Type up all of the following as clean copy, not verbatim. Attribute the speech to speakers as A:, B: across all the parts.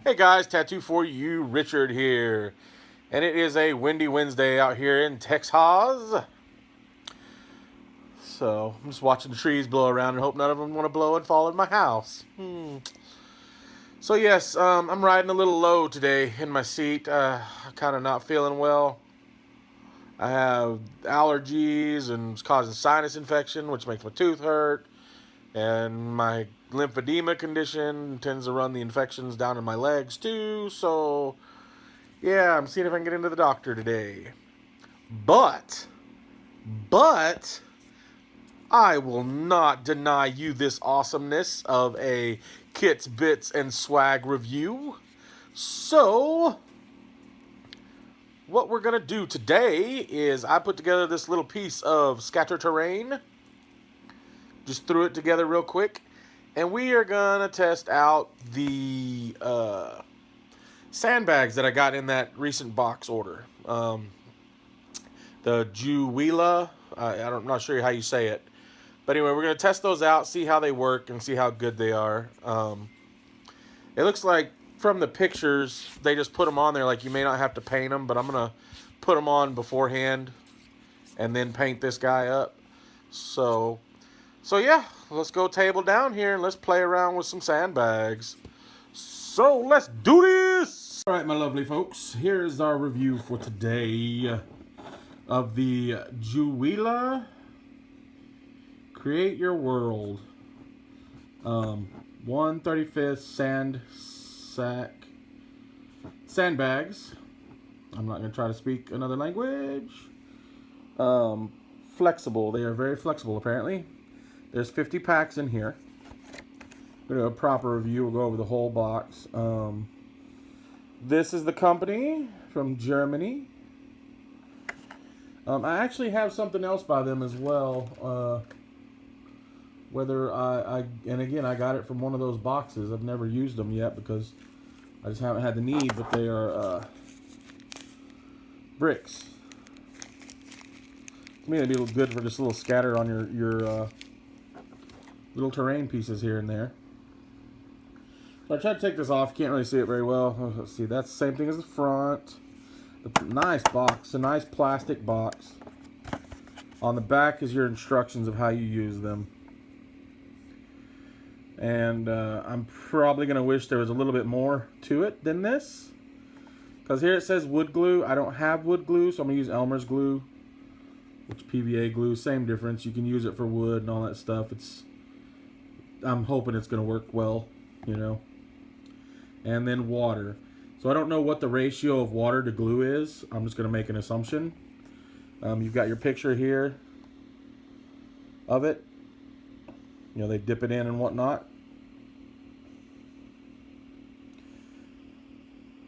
A: Hey guys, Tattoo for You, Richard here. And it is a windy Wednesday out here in Texas. So I'm just watching the trees blow around and hope none of them want to blow and fall in my house. So yes, I'm riding a little low today in my seat. Kind of not feeling well. I have allergies and it's causing sinus infection, which makes my tooth hurt. And my lymphedema condition tends to run the infections down in my legs too. So, yeah, I'm seeing if I can get into the doctor today. But, I will not deny you this awesomeness of a Kits, Bits, and Swag review. So, what we're going to do today is I put together this little piece of scatter terrain. Just threw it together real quick. And we are going to test out the sandbags that I got in that recent box order. The Juweela. I'm not sure how you say it. But anyway, we're going to test those out, see how they work, and see how good they are. It looks like from the pictures, they just put them on there like you may not have to paint them. But I'm going to put them on beforehand and then paint this guy up. So yeah, let's go table down here and let's play around with some sandbags. So let's do this! Alright, my lovely folks, here's our review for today of the Juweela Create Your World 1/35 sandbags. I'm not going to try to speak another language. Flexible. They are very flexible apparently. There's 50 packs in here. We'll do a proper review. We'll go over the whole box. This is the company from Germany. I actually have something else by them as well. And again, I got it from one of those boxes. I've never used them yet because I just haven't had the need, but they are bricks. To me, they'd be good for just a little scatter on your little terrain pieces here and there. So I tried to take this off. Can't really see it very well. Let's see. That's the same thing as the front. Nice box. A nice plastic box. On the back is your instructions of how you use them. And I'm probably going to wish there was a little bit more to it than this. Because here it says wood glue. I don't have wood glue, so I'm going to use Elmer's glue. Which PVA glue, same difference. You can use it for wood and all that stuff. I'm hoping it's going to work well, you know. And then water. So I don't know what the ratio of water to glue is. I'm just going to make an assumption. You've got your picture here of it. You know, they dip it in and whatnot.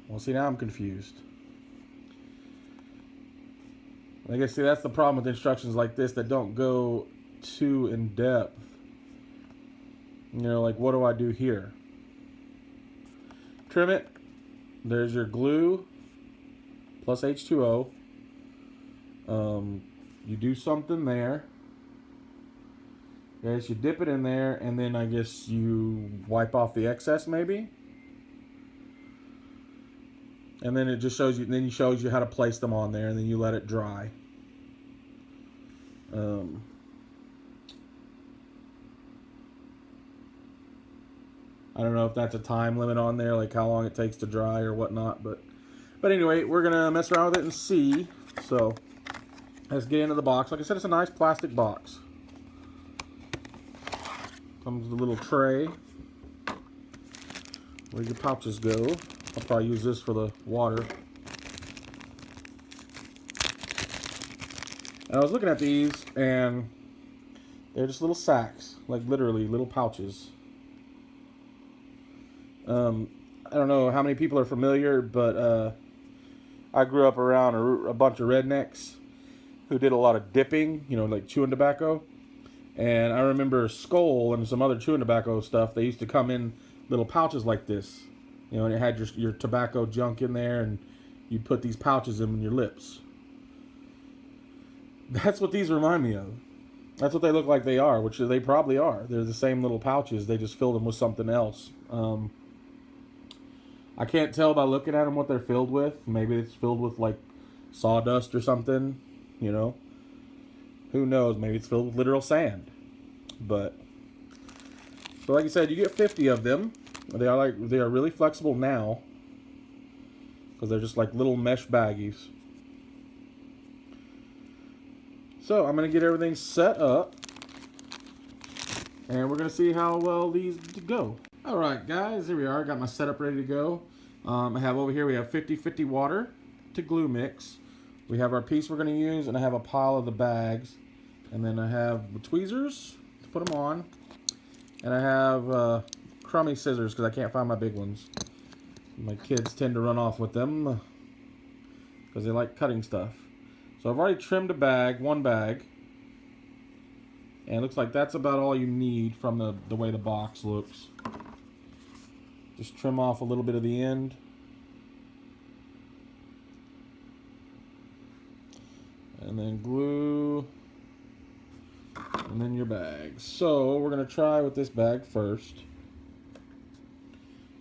A: Well, see, now I'm confused. I guess, see, that's the problem with instructions like this that don't go too in depth. You know, like, what do I do here? Trim it. There's your glue plus H2O. You do something there. I guess you dip it in there, and then I guess you wipe off the excess, maybe. And then it just shows you. Then he shows you how to place them on there, and then you let it dry. I don't know if that's a time limit on there, like how long it takes to dry or whatnot, but anyway, we're gonna mess around with it and see. So let's get into the box. Like I said, it's a nice plastic box. Comes with a little tray where your pouches go. I'll probably use this for the water. And I was looking at these, and they're just little sacks, like literally little pouches. I don't know how many people are familiar, but I grew up around a bunch of rednecks who did a lot of dipping, you know, like chewing tobacco. And I remember Skoal and some other chewing tobacco stuff, they used to come in little pouches like this. You know, and it had your tobacco junk in there, and you'd put these pouches in your lips. That's what these remind me of. That's what they look like they are, which they probably are. They're the same little pouches. They just filled them with something else. I can't tell by looking at them what they're filled with. Maybe it's filled with like sawdust or something, you know. Who knows? Maybe it's filled with literal sand. But so like I said, you get 50 of them. They are really flexible now because they're just like little mesh baggies. So I'm gonna get everything set up, and we're gonna see how well these go. All right, guys, here we are. Got my setup ready to go. I have over here, we have 50-50 water to glue mix. We have our piece we're gonna use, and I have a pile of the bags. And then I have the tweezers to put them on. And I have crummy scissors because I can't find my big ones. My kids tend to run off with them because they like cutting stuff. So I've already trimmed a bag, one bag. And it looks like that's about all you need from the way the box looks. Just trim off a little bit of the end. And then glue. And then your bag. So we're going to try with this bag first.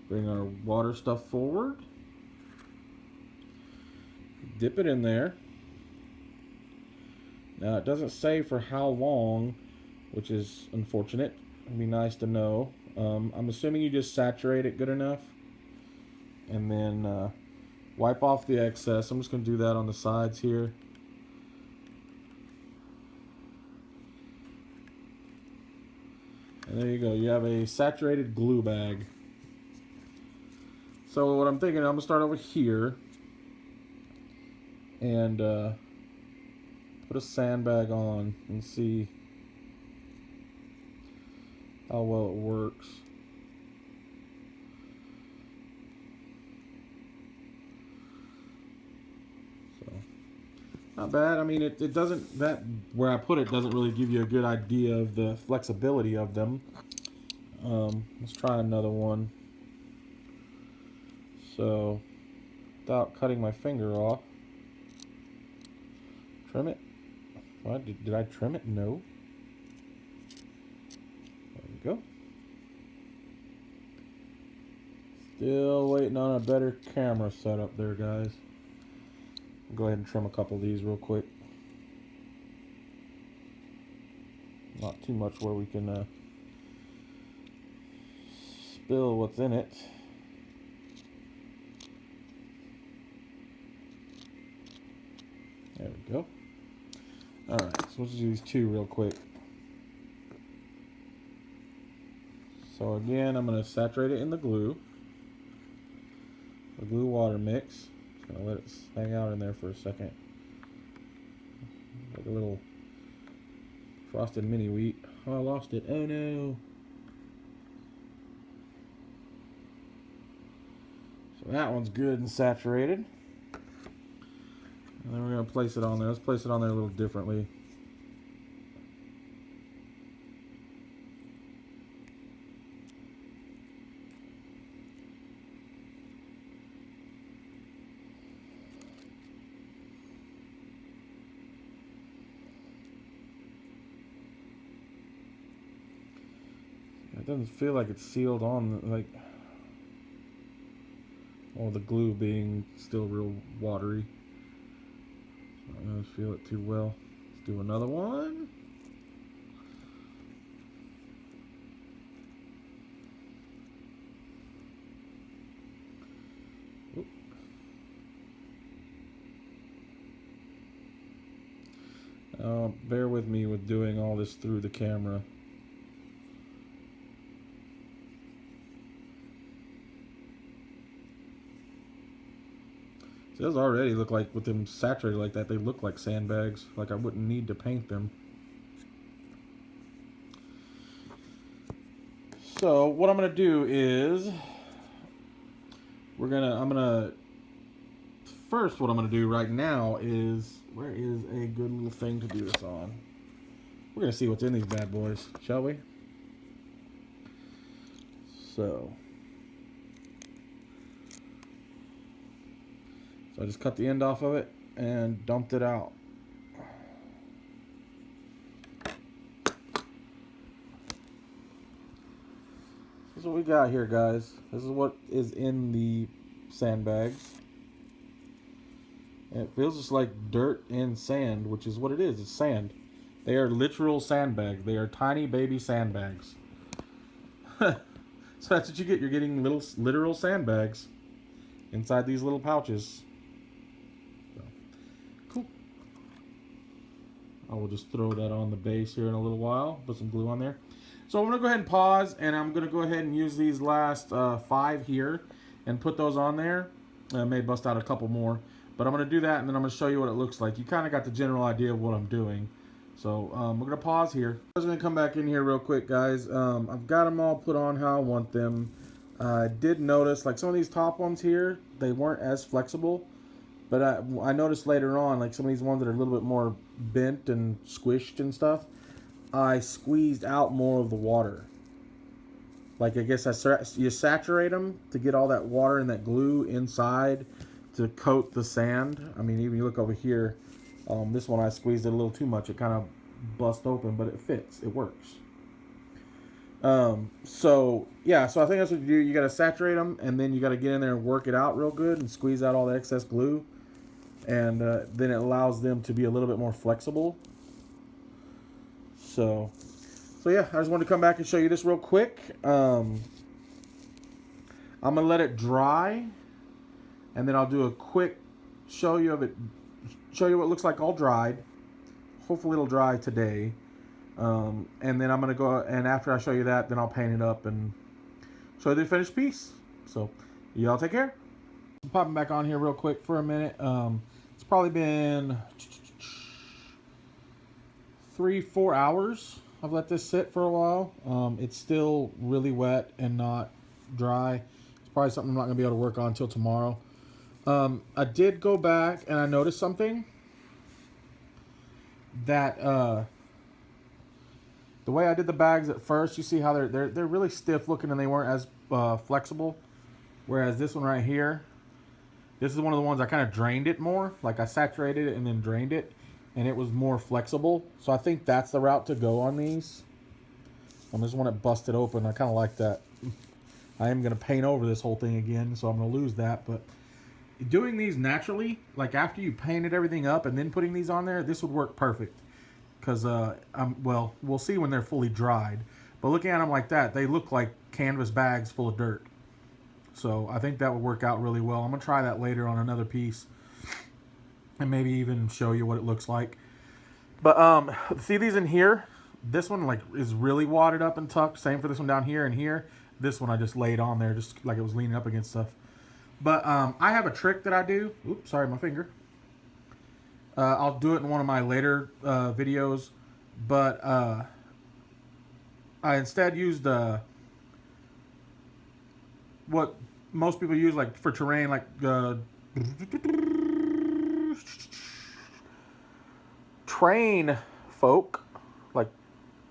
A: Bring our water stuff forward. Dip it in there. Now it doesn't say for how long, which is unfortunate. It'd be nice to know. I'm assuming you just saturate it good enough. And then wipe off the excess. I'm just going to do that on the sides here. And there you go. You have a saturated glue bag. So what I'm thinking, I'm going to start over here. And put a sandbag on and see how well it works. So, not bad. I mean, it doesn't, that where I put it doesn't really give you a good idea of the flexibility of them. Let's try another one. So, without cutting my finger off, trim it. What? Did I trim it? No. There we go. Still waiting on a better camera setup there, guys. I'll go ahead and trim a couple of these real quick. Not too much where we can spill what's in it. There we go. Alright, so let's do these two real quick. So again, I'm going to saturate it in the glue water mix. Just going to let it hang out in there for a second. Like a little frosted mini wheat. Oh, I lost it. Oh no. So that one's good and saturated. And then we're going to place it on there. Let's place it on there a little differently. It doesn't feel like it's sealed on, like, all the glue being still real watery. I don't feel it too well. Let's do another one. Bear with me with doing all this through the camera. It does already look like, with them saturated like that, they look like sandbags. Like I wouldn't need to paint them. So what I'm gonna do is first what I'm gonna do right now is, where is a good little thing to do this on? We're gonna see what's in these bad boys, shall we? So I just cut the end off of it and dumped it out. This is what we got here, guys. This is what is in the sandbags. And it feels just like dirt and sand, which is what it is. It's sand. They are literal sandbags. They are tiny baby sandbags. So that's what you get. You're getting little literal sandbags inside these little pouches. So, cool. I will just throw that on the base here in a little while. Put some glue on there. So I'm going to go ahead and pause, and I'm going to go ahead and use these last 5 here and put those on there. I may bust out a couple more, but I'm going to do that, and then I'm going to show you what it looks like. You kind of got the general idea of what I'm doing. So we're going to pause here. I'm just going to come back in here real quick, guys. I've got them all put on how I want them. I did notice, like some of these top ones here, they weren't as flexible. But I noticed later on, like some of these ones that are a little bit more bent and squished and stuff, I squeezed out more of the water. Like I guess you saturate them to get all that water and that glue inside to coat the sand. I mean, even you look over here, this one I squeezed it a little too much. It kind of bust open, but it fits. It works. So yeah, so I think that's what you do. You got to saturate them, and then you got to get in there and work it out real good and squeeze out all the excess glue. And then it allows them to be a little bit more flexible. So yeah, I just wanted to come back and show you this real quick. I'm gonna let it dry, and then I'll do a quick show you what it looks like all dried. Hopefully it'll dry today. And then I'm gonna go, and after I show you that, then I'll paint it up and show you the finished piece. So y'all take care. I'm popping back on here real quick for a minute. It's probably been 3-4 hours. I've let this sit for a while. It's still really wet and not dry. It's probably something I'm not going to be able to work on until tomorrow. I did go back and I noticed something. That the way I did the bags at first, you see how they're really stiff looking and they weren't as flexible. Whereas this one right here, this is one of the ones I kind of drained it more. Like I saturated it and then drained it, and it was more flexible. So I think that's the route to go on these. I just want it busted open. I kind of like that. I am going to paint over this whole thing again, so I'm going to lose that. But doing these naturally, like after you painted everything up and then putting these on there, this would work perfect. Because, well, we'll see when they're fully dried. But looking at them like that, they look like canvas bags full of dirt. So I think that would work out really well. I'm going to try that later on another piece. And maybe even show you what it looks like. But see these in here? This one like is really wadded up and tucked. Same for this one down here and here. This one I just laid on there just like it was leaning up against stuff. But I have a trick that I do. Oops, sorry, my finger. I'll do it in one of my later videos. But I instead used what most people use like for terrain, like train folk, like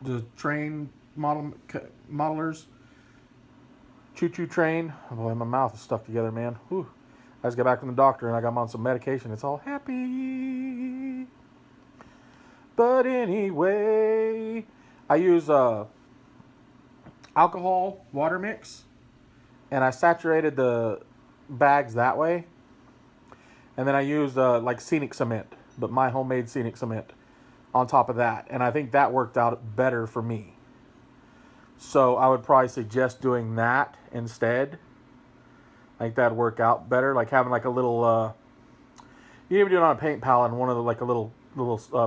A: the train modelers. Choo-choo train. Oh boy, my mouth is stuck together, man. Whew. I just got back from the doctor and I got him on some medication. It's all happy. But anyway, I use alcohol water mix, and I saturated the bags that way. And then I used like scenic cement, but my homemade scenic cement on top of that. And I think that worked out better for me. So I would probably suggest doing that instead. I think that'd work out better. Like having like a little, you can even do it on a paint palette in one of the, like a little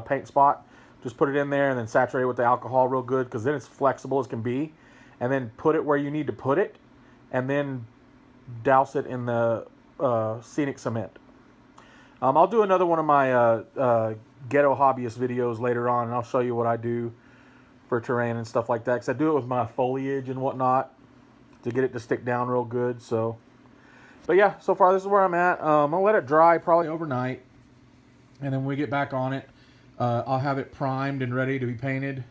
A: paint spot. Just put it in there and then saturate it with the alcohol real good, because then it's flexible as can be. And then put it where you need to put it, and then douse it in the scenic cement. I'll do another one of my ghetto hobbyist videos later on, and I'll show you what I do for terrain and stuff like that, because I do it with my foliage and whatnot to get it to stick down real good. So, but yeah, so far this is where I'm at. I'm gonna let it dry probably overnight, and then when we get back on it, I'll have it primed and ready to be painted,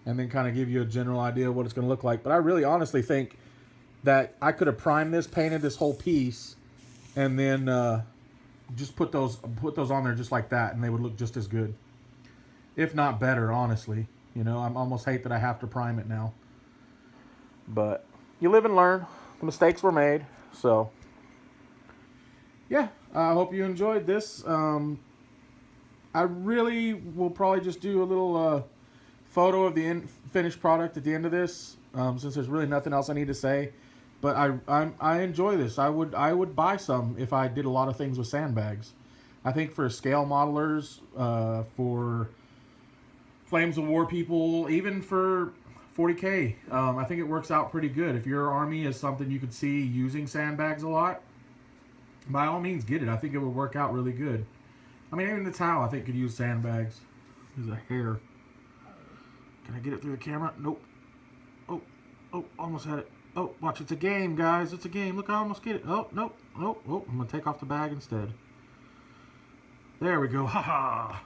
A: and then kind of give you a general idea of what it's gonna look like. But I really honestly think that I could have primed this, painted this whole piece, and then just put those on there just like that, and they would look just as good, if not better, honestly. You know, I'm almost hate that I have to prime it now. But you live and learn. The mistakes were made. So, yeah, I hope you enjoyed this. I really will probably just do a little photo of the finished product at the end of this, since there's really nothing else I need to say. But I enjoy this. I would buy some if I did a lot of things with sandbags. I think for scale modelers, for Flames of War people, even for 40K, I think it works out pretty good. If your army is something you could see using sandbags a lot, by all means get it. I think it would work out really good. I mean, even the towel I think could use sandbags. There's a hair. Can I get it through the camera? Nope. Oh, almost had it. Oh, watch, it's a game, guys. It's a game. Look, I almost get it. Oh, nope. Oh, I'm going to take off the bag instead. There we go. Ha-ha.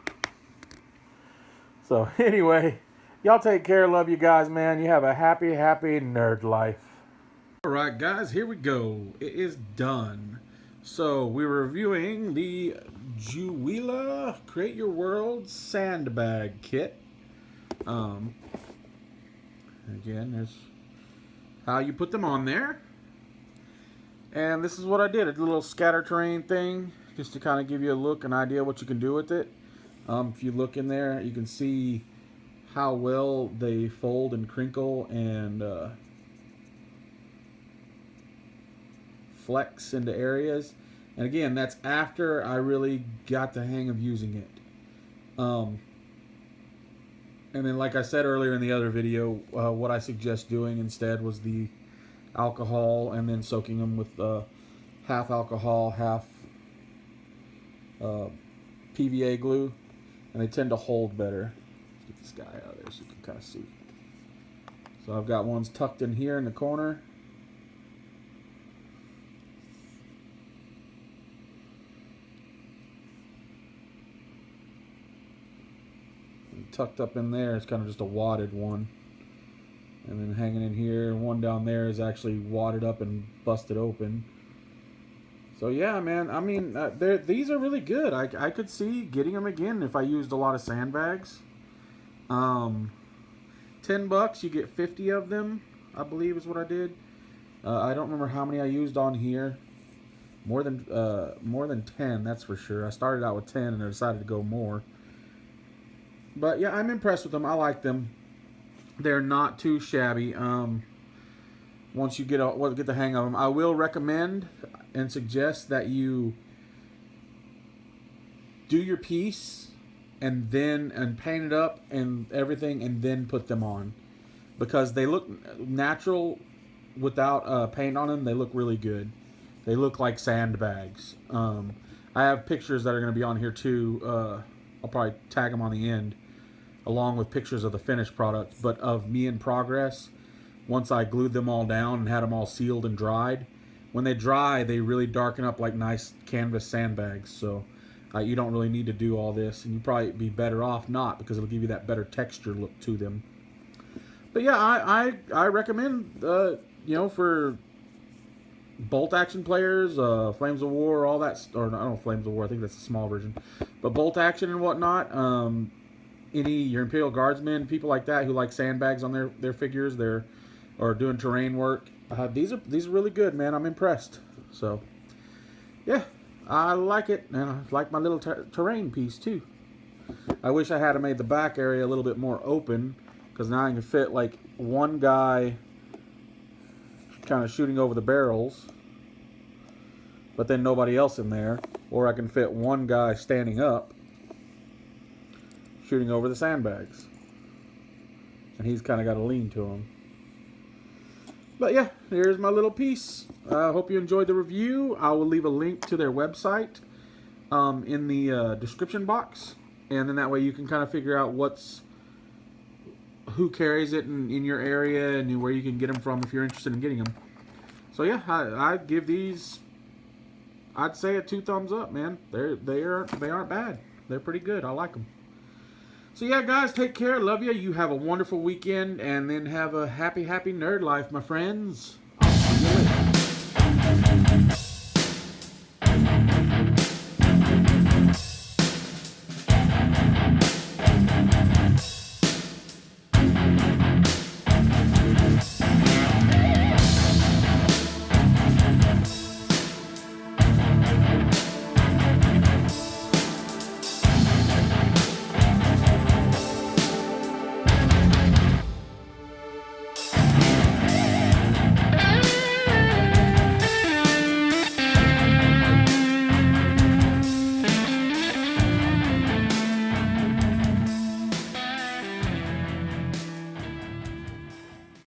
A: So, anyway, y'all take care. Love you guys, man. You have a happy, happy nerd life. All right, guys, here we go. It is done. So, we're reviewing the Juweela Create Your World Sandbag Kit. Again, there's how you put them on there. And this is what I did. A little scatter terrain thing, just to kind of give you a look, an idea what you can do with it. If you look in there, you can see how well they fold and crinkle and flex into areas. And again, that's after I really got the hang of using it. And then, like I said earlier in the other video, what I suggest doing instead was the alcohol, and then soaking them with half alcohol, half PVA glue, and they tend to hold better. Let's get this guy out of there so you can kind of see. So I've got ones tucked in here in the corner. Tucked up in there, it's kind of just a wadded one, and then hanging in here, one down there is actually wadded up and busted open. So yeah, man, I mean, these are really good. I could see getting them again if I used a lot of sandbags. $10, you get 50 of them, I believe is what I did. I don't remember how many I used on here. More than 10, that's for sure. I started out with 10 and I decided to go more. But yeah, I'm impressed with them. I like them. They're not too shabby. Once you get the hang of them, I will recommend and suggest that you do your piece and paint it up and everything, and then put them on, because they look natural without paint on them. They look really good. They look like sandbags. I have pictures that are going to be on here too. I'll probably tag them on the end, along with pictures of the finished product, but of me in progress. Once I glued them all down and had them all sealed and dried, when they dry, they really darken up like nice canvas sandbags. So you don't really need to do all this, and you'd probably be better off not, because it'll give you that better texture look to them. But yeah, I recommend, you know, for bolt action players, Flames of War, all that, or I don't know, Flames of War, I think that's a small version, but bolt action and whatnot, your Imperial Guardsmen, people like that who like sandbags on their figures, or doing terrain work, these are really good, man. I'm impressed. So yeah, I like it, and I like my little terrain piece too. I wish I had made the back area a little bit more open, because now I can fit like one guy kind of shooting over the barrels, but then nobody else in there, or I can fit one guy standing up shooting over the sandbags, and he's kind of got a lean to him. But yeah, here's my little piece. I hope you enjoyed the review. I will leave a link to their website in the description box, and then that way you can kind of figure out who carries it in your area and where you can get them from if you're interested in getting them. So yeah, I give these, I'd say, a 2 thumbs up, man. They aren't bad. They're pretty good. I like them. So yeah, guys, take care. Love you. You have a wonderful weekend, and then have a happy, happy nerd life, my friends.